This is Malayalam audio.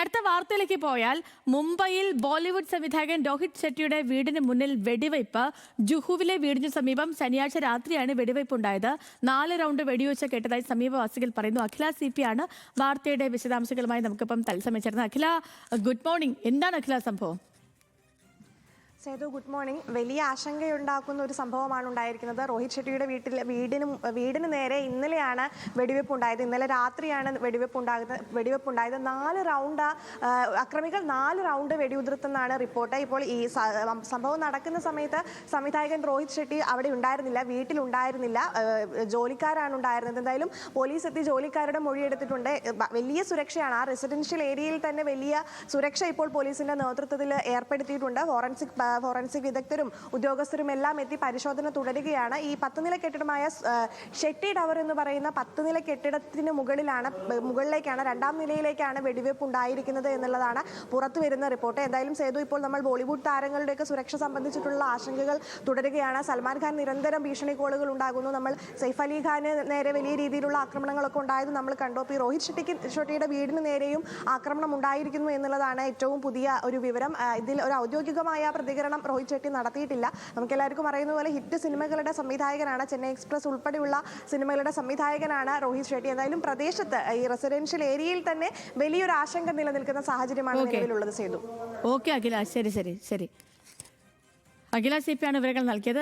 അടുത്ത വാർത്തയിലേക്ക് പോയാൽ മുംബൈയിൽ ബോളിവുഡ് സംവിധായകൻ രോഹിത് ഷെട്ടിയുടെ വീടിന് മുന്നിൽ വെടിവയ്പ്. ജുഹുവിലെ വീടിന് സമീപം ശനിയാഴ്ച രാത്രിയാണ് വെടിവയ്പ് ഉണ്ടായത്. 4 റൗണ്ട് വെടിവെച്ച് കേട്ടതായി സമീപവാസികൾ പറയുന്നു. അഖില CP ആണ് വാർത്തയുടെ വിശദാംശങ്ങളുമായി നമുക്കിപ്പം തത്സമയം ചേർന്നത്. Akhila, good morning. എന്താണ് അഖില സംഭവം? Sethu, good morning. വലിയ ആശങ്കയുണ്ടാക്കുന്ന ഒരു സംഭവമാണ് ഉണ്ടായിരിക്കുന്നത്. രോഹിത് ഷെട്ടിയുടെ വീടിന് നേരെ ഇന്നലെയാണ് വെടിവെപ്പ് ഉണ്ടായത്. ഇന്നലെ രാത്രിയാണ് വെടിവെപ്പ് ഉണ്ടായത്. 4 റൗണ്ട് അക്രമികൾ 4 റൗണ്ട് വെടിയുതിർത്തെന്നാണ് റിപ്പോർട്ട്. ഇപ്പോൾ ഈ സംഭവം നടക്കുന്ന സമയത്ത് സംവിധായകൻ രോഹിത് ഷെട്ടി അവിടെ ഉണ്ടായിരുന്നില്ല, വീട്ടിലുണ്ടായിരുന്നില്ല. ജോലിക്കാരാണ് ഉണ്ടായിരുന്നത്. എന്തായാലും പോലീസ് എത്തി ജോലിക്കാരുടെ മൊഴിയെടുത്തിട്ടുണ്ട്. വലിയ സുരക്ഷയാണ്. ആ റെസിഡൻഷ്യൽ ഏരിയയിൽ തന്നെ വലിയ സുരക്ഷ ഇപ്പോൾ പോലീസിന്റെ നേതൃത്വത്തിൽ ഏർപ്പെടുത്തിയിട്ടുണ്ട്. ഫോറൻസിക് വിദഗ്ധരും ഉദ്യോഗസ്ഥരും എല്ലാം എത്തി പരിശോധന തുടരുകയാണ്. ഈ 10 നില കെട്ടിടമായ ഷെട്ടി ടവർ എന്ന് പറയുന്ന 10 നില കെട്ടിടത്തിന് മുകളിലേക്കാണ് 2ാം നിലയിലേക്കാണ് വെടിവെപ്പ് ഉണ്ടായിരിക്കുന്നത് എന്നുള്ളതാണ് പുറത്തു വരുന്ന റിപ്പോർട്ട്. എന്തായാലും സേതു, ഇപ്പോൾ നമ്മൾ ബോളിവുഡ് താരങ്ങളുടെയൊക്കെ സുരക്ഷ സംബന്ധിച്ചിട്ടുള്ള ആശങ്കകൾ തുടരുകയാണ്. സൽമാൻ ഖാൻ നിരന്തരം ഭീഷണി കോളുകൾ ഉണ്ടാകുന്നു. നമ്മൾ സെയ്ഫ് അലി ഖാന് നേരെ വലിയ രീതിയിലുള്ള ആക്രമണങ്ങളൊക്കെ ഉണ്ടായത് നമ്മൾ കണ്ടു. ഇപ്പോൾ രോഹിത് ഷെട്ടിയുടെ വീടിന് നേരെയും ആക്രമണം ഉണ്ടായിരിക്കുന്നു എന്നുള്ളതാണ് ഏറ്റവും പുതിയ ഒരു വിവരം. ഇതിൽ ഒരു ഔദ്യോഗികമായ പ്രതികരണം രോഹിത് ഷെട്ടി നടത്തിയിട്ടില്ല. നമുക്കെല്ലാവർക്കും അറിയുന്ന പോലെ ഹിറ്റ് സിനിമകളുടെ സംവിധായകനാണ്. ചെന്നൈ എക്സ്പ്രസ് ഉൾപ്പെടെയുള്ള സിനിമകളുടെ സംവിധായകനാണ് രോഹിത് ഷെട്ടി. എന്തായാലും പ്രദേശത്ത് ഈ റെസിഡൻഷ്യൽ ഏരിയയിൽ തന്നെ വലിയൊരു ആശങ്ക നിലനിൽക്കുന്ന സാഹചര്യമാണ് നിലവിലുള്ളത്. സേതു, ഓക്കെ അഖില, ശരി. അഖില CP ആണ് വിവരങ്ങൾ നൽകിയത്.